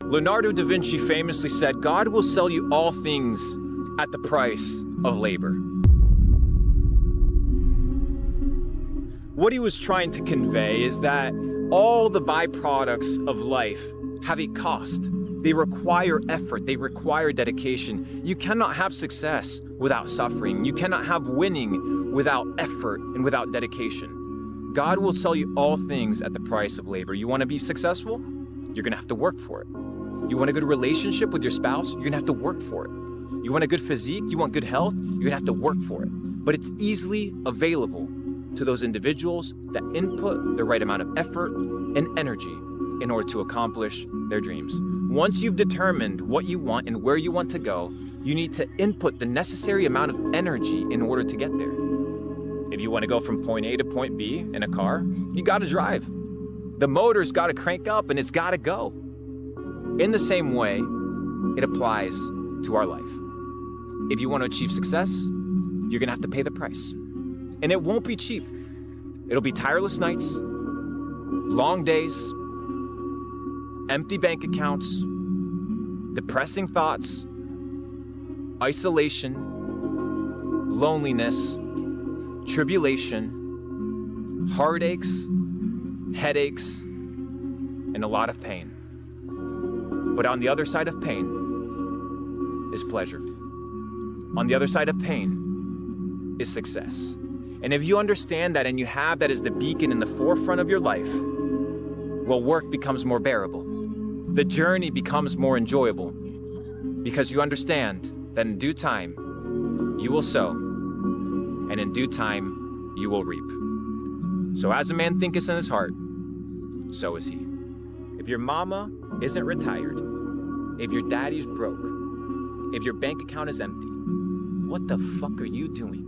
Leonardo da Vinci famously said, God will sell you all things at the price of labor. What he was trying to convey is that all the byproducts of life have a cost. They require effort, they require dedication. You cannot have success without suffering. You cannot have winning without effort and without dedication. God will sell you all things at the price of labor. You want to be successful? You're going to have to work for it. You want a good relationship with your spouse? You're going to have to work for it. You want a good physique? You want good health? You're going to have to work for it. But it's easily available to those individuals that input the right amount of effort and energy in order to accomplish their dreams. Once you've determined what you want and where you want to go, you need to input the necessary amount of energy in order to get there. If you want to go from point A to point B in a car, you got to drive. The motor's got to crank up and it's got to go. In the same way, it applies to our life. If you want to achieve success, you're going to have to pay the price. And it won't be cheap. It'll be tireless nights, long days, empty bank accounts, depressing thoughts, isolation, loneliness, tribulation, heartaches, headaches, and a lot of pain. But on the other side of pain is pleasure. On the other side of pain is success. And if you understand that and you have that as the beacon in the forefront of your life, well, work becomes more bearable. The journey becomes more enjoyable because you understand that in due time, you will sow, and in due time, you will reap. So as a man thinketh in his heart, so is he. If your mama isn't retired, if your daddy's broke, if your bank account is empty, what the fuck are you doing?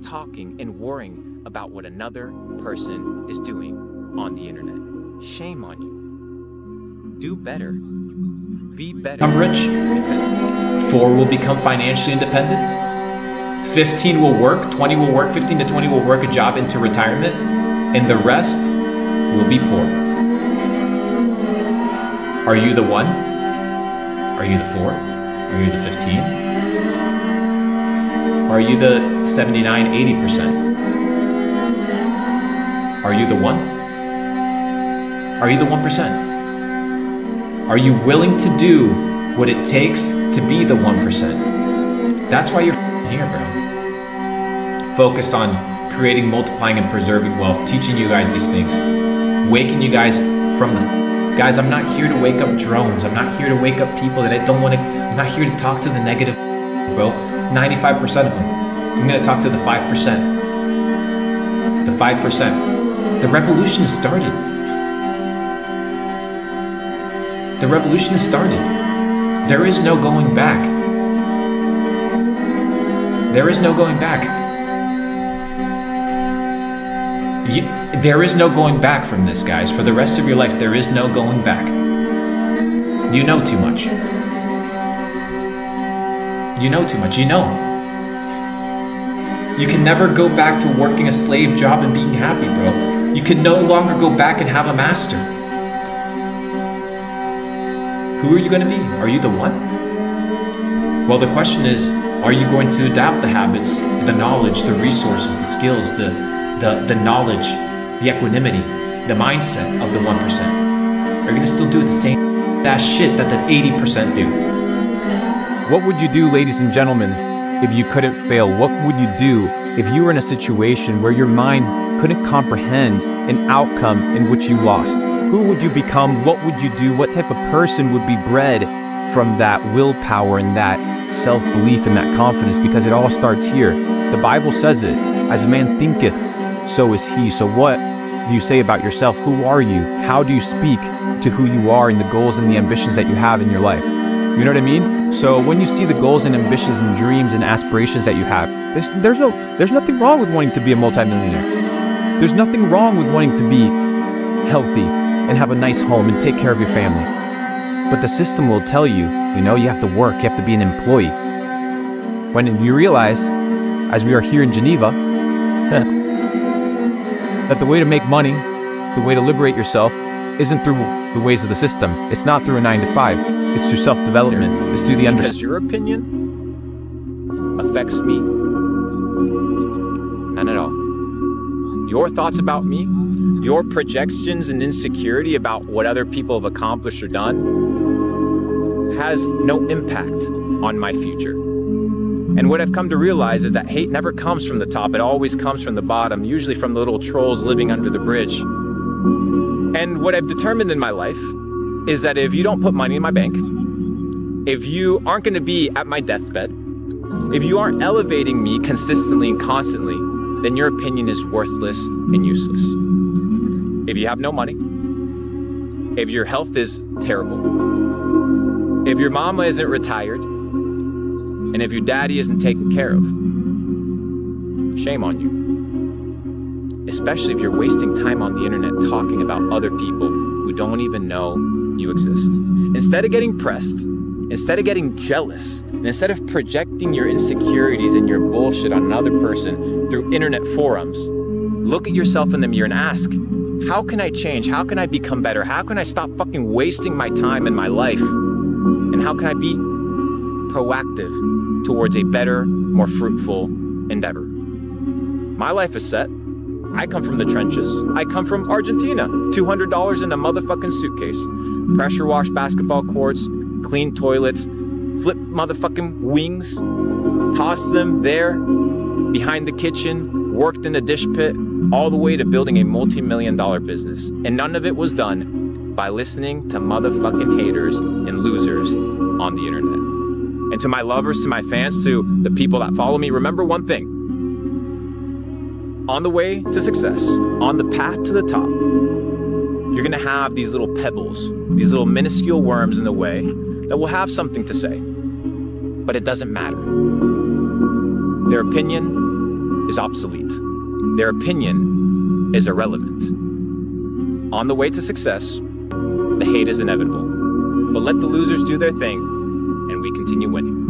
Talking and worrying about what another person is doing on the internet. Shame on you. Do better. Be better. I'm rich. 4 will become financially independent. 15 will work, 20 will work, 15 to 20 will work a job into retirement, and the rest will be poor. Are you the 1? Are you the 4? Are you the 15? Are you the 79, 80%? Are you the 1? Are you the 1%? Are you willing to do what it takes to be the 1%? That's why you're here, bro. Focused on creating, multiplying, and preserving wealth, teaching you guys these things, waking you guys from the... Guys, I'm not here to wake up drones. I'm not here to wake up people that I don't want to... I'm not here to talk to the negative, bro. It's 95% of them. I'm going to talk to the 5%. The 5%. The revolution has started. The revolution has started. There is no going back. There is no going back. There is no going back from this, guys. For the rest of your life, there is no going back. You know too much. You know too much. You know. You can never go back to working a slave job and being happy, bro. You can no longer go back and have a master. Who are you going to be? Are you the 1? Well, the question is, are you going to adapt the habits, the knowledge, the resources, the skills, the knowledge, the equanimity, the mindset of the 1%? Are you going to still do the same that shit that the 80% do? What would you do, ladies and gentlemen, if you couldn't fail? What would you do if you were in a situation where your mind couldn't comprehend an outcome in which you lost? Who would you become? What would you do? What type of person would be bred from that willpower and that self-belief and that confidence? Because it all starts here. The Bible says it, as a man thinketh, so is he. So what do you say about yourself? Who are you? How do you speak to who you are and the goals and the ambitions that you have in your life? You know what I mean? So when you see the goals and ambitions and dreams and aspirations that you have, there's nothing wrong with wanting to be a multimillionaire. There's nothing wrong with wanting to be healthy and have a nice home and take care of your family. But the system will tell you, you have to work, you have to be an employee. When you realize, as we are here in Geneva, that the way to make money, the way to liberate yourself, isn't through the ways of the system. It's not through a 9 to 5. It's through self-development. It's through the Because your opinion affects me. None at all. Your thoughts about me, your projections and insecurity about what other people have accomplished or done has no impact on my future. And what I've come to realize is that hate never comes from the top. It always comes from the bottom, usually from the little trolls living under the bridge. And what I've determined in my life is that if you don't put money in my bank, if you aren't going to be at my deathbed, if you aren't elevating me consistently and constantly, then your opinion is worthless and useless. If you have no money, if your health is terrible, if your mama isn't retired, and if your daddy isn't taken care of, shame on you. Especially if you're wasting time on the internet talking about other people who don't even know you exist. Instead of getting pressed, instead of getting jealous, and instead of projecting your insecurities and your bullshit on another person through internet forums, look at yourself in the mirror and ask, how can I change? How can I become better? How can I stop fucking wasting my time and my life? And how can I be proactive towards a better, more fruitful endeavor? My life is set. I come from the trenches. I come from Argentina. $200 in a motherfucking suitcase. Pressure wash basketball courts, clean toilets, flip motherfucking wings, toss them there behind the kitchen, worked in a dish pit, all the way to building a multi-million-dollar business. And none of it was done by listening to motherfucking haters and losers on the internet. And to my lovers, to my fans, to the people that follow me, remember one thing. On the way to success, on the path to the top, you're gonna have these little pebbles, these little minuscule worms in the way that will have something to say, but it doesn't matter. Their opinion is obsolete. Their opinion is irrelevant. On the way to success, the hate is inevitable, but let the losers do their thing and we continue winning.